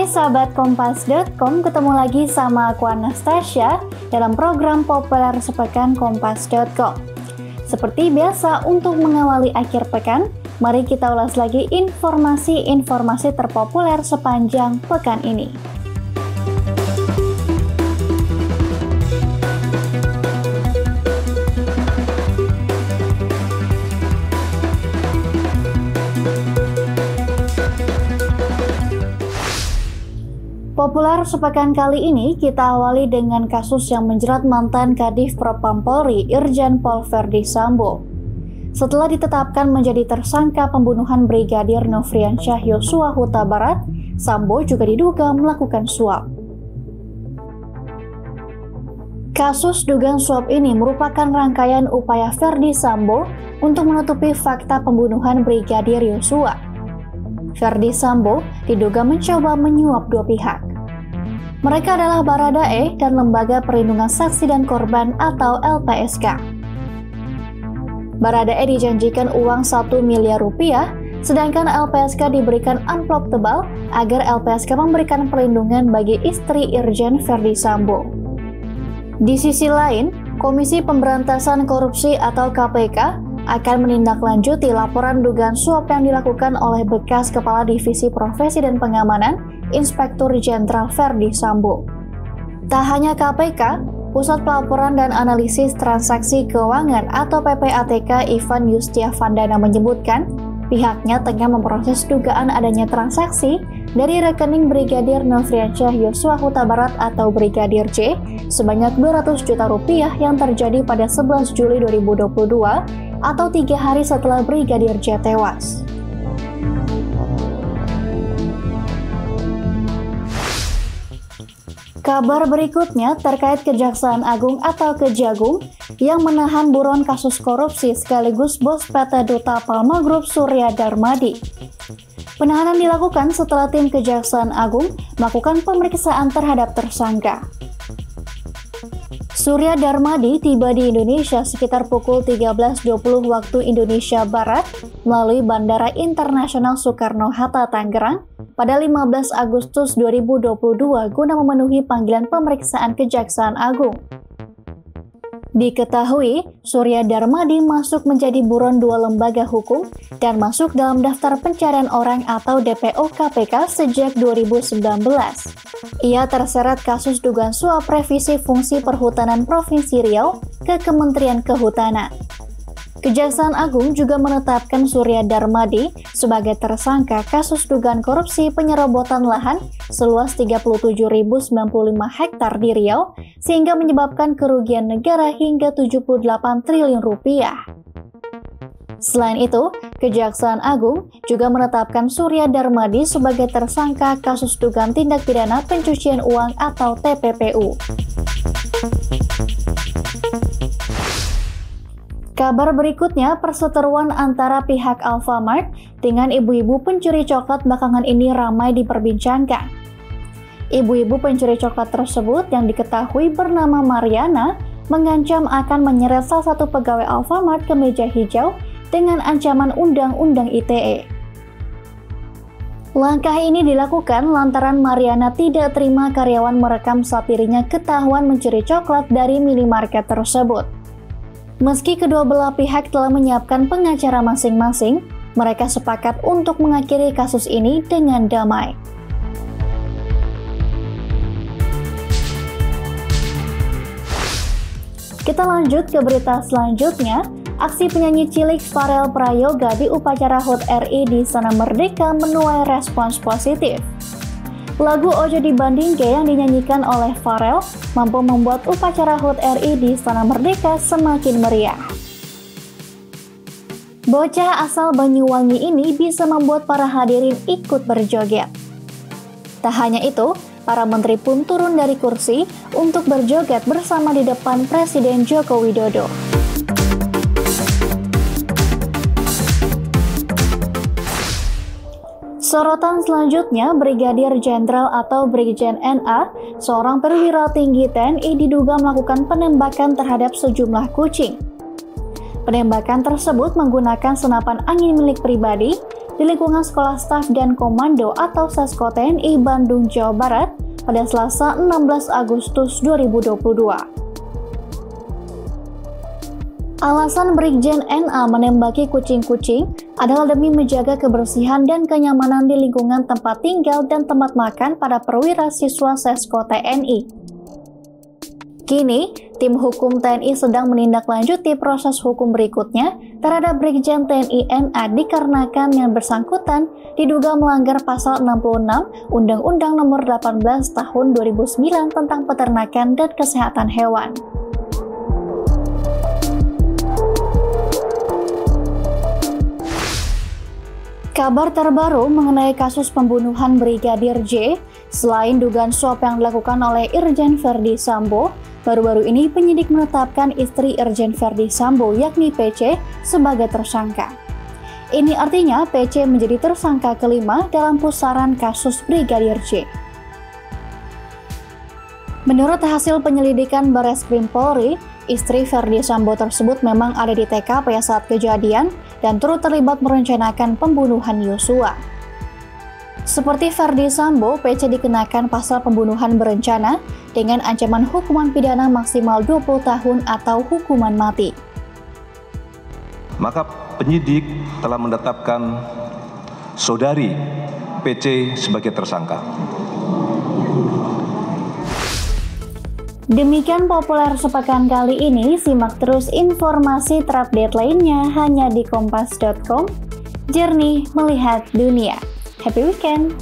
sahabat Kompas.com, ketemu lagi sama aku Anastasia dalam program populer sepekan Kompas.com. Seperti biasa, untuk mengawali akhir pekan, mari kita ulas lagi informasi-informasi terpopuler sepanjang pekan ini. Populer sepekan kali ini kita awali dengan kasus yang menjerat mantan Kadif Propam Polri Irjen Pol Verdi Sambo. Setelah ditetapkan menjadi tersangka pembunuhan Brigadir Nofriansyah Yosua Huta Barat, Sambo juga diduga melakukan suap. Kasus dugaan suap ini merupakan rangkaian upaya Verdi Sambo untuk menutupi fakta pembunuhan Brigadir Yosua. Verdi Sambo diduga mencoba menyuap dua pihak. Mereka adalah Baradae dan Lembaga Perlindungan Saksi dan Korban atau LPSK. Baradae dijanjikan uang 1 miliar rupiah, sedangkan LPSK diberikan amplop tebal agar LPSK memberikan perlindungan bagi istri Irjen Verdi Sambo. Di sisi lain, Komisi Pemberantasan Korupsi atau KPK akan menindaklanjuti laporan dugaan suap yang dilakukan oleh bekas Kepala Divisi Profesi dan Pengamanan, Inspektur Jenderal Verdi Sambo. Tak hanya KPK, Pusat Pelaporan dan Analisis Transaksi Keuangan atau PPATK Ivan Yustiavandana menyebutkan pihaknya tengah memproses dugaan adanya transaksi dari rekening Brigadir Nofriansyah Yosua Huta Barat atau Brigadir J sebanyak 200 juta rupiah yang terjadi pada 11 Juli 2022 atau 3 hari setelah Brigadir J tewas. Kabar berikutnya terkait Kejaksaan Agung atau Kejagung yang menahan buron kasus korupsi sekaligus bos PT Duta Palma Group Surya Darmadi. Penahanan dilakukan setelah tim Kejaksaan Agung melakukan pemeriksaan terhadap tersangka. Surya Darmadi tiba di Indonesia sekitar pukul 13.20 waktu Indonesia Barat melalui Bandara Internasional Soekarno-Hatta, Tangerang pada 15 Agustus 2022 guna memenuhi panggilan pemeriksaan Kejaksaan Agung. Diketahui, Surya Darmadi masuk menjadi buron 2 lembaga hukum dan masuk dalam daftar pencarian orang atau DPO KPK sejak 2019. Ia terseret kasus dugaan suap revisi fungsi perhutanan Provinsi Riau ke Kementerian Kehutanan. Kejaksaan Agung juga menetapkan Surya Darmadi sebagai tersangka kasus dugaan korupsi penyerobotan lahan seluas 37.095 hektar di Riau sehingga menyebabkan kerugian negara hingga 78 triliun rupiah. Selain itu, Kejaksaan Agung juga menetapkan Surya Darmadi sebagai tersangka kasus dugaan tindak pidana pencucian uang atau TPPU. Kabar berikutnya, perseteruan antara pihak Alfamart dengan ibu-ibu pencuri coklat belakangan ini ramai diperbincangkan. Ibu-ibu pencuri coklat tersebut yang diketahui bernama Mariana mengancam akan menyeret salah satu pegawai Alfamart ke meja hijau dengan ancaman undang-undang ITE. Langkah ini dilakukan lantaran Mariana tidak terima karyawan merekam saat dirinya ketahuan mencuri coklat dari minimarket tersebut. Meski kedua belah pihak telah menyiapkan pengacara masing-masing, mereka sepakat untuk mengakhiri kasus ini dengan damai. Kita lanjut ke berita selanjutnya. Aksi penyanyi cilik Farel Prayoga di upacara HUT RI di Istana Merdeka menuai respons positif. Lagu Ojo Dibandingke yang dinyanyikan oleh Farel mampu membuat upacara HUT RI di Istana Merdeka semakin meriah. Bocah asal Banyuwangi ini bisa membuat para hadirin ikut berjoget. Tak hanya itu, para menteri pun turun dari kursi untuk berjoget bersama di depan Presiden Joko Widodo. Sorotan selanjutnya, Brigadir Jenderal atau Brigjen NA, seorang perwira tinggi TNI diduga melakukan penembakan terhadap sejumlah kucing. Penembakan tersebut menggunakan senapan angin milik pribadi di lingkungan Sekolah Staf dan Komando atau Sesko TNI Bandung, Jawa Barat pada Selasa 16 Agustus 2022. Alasan Brigjen NA menembaki kucing-kucing adalah demi menjaga kebersihan dan kenyamanan di lingkungan tempat tinggal dan tempat makan para perwira siswa Sesko TNI. Kini, tim hukum TNI sedang menindaklanjuti proses hukum berikutnya terhadap Brigjen TNI NA dikarenakan yang bersangkutan diduga melanggar pasal 66 Undang-Undang Nomor 18 Tahun 2009 tentang Peternakan dan Kesehatan Hewan. Kabar terbaru mengenai kasus pembunuhan Brigadir J, selain dugaan suap yang dilakukan oleh Irjen Verdi Sambo, baru-baru ini penyidik menetapkan istri Irjen Verdi Sambo yakni PC sebagai tersangka. Ini artinya PC menjadi tersangka kelima dalam pusaran kasus Brigadir J. Menurut hasil penyelidikan Barreskrim Polri, istri Verdi Sambo tersebut memang ada di TKP saat kejadian dan turut terlibat merencanakan pembunuhan Yosua. Seperti Verdi Sambo, PC dikenakan pasal pembunuhan berencana dengan ancaman hukuman pidana maksimal 20 tahun atau hukuman mati. Maka penyidik telah menetapkan saudari PC sebagai tersangka. Demikian Populer sepekan kali ini, simak terus informasi terupdate lainnya hanya di kompas.com. Jernih melihat dunia. Happy weekend!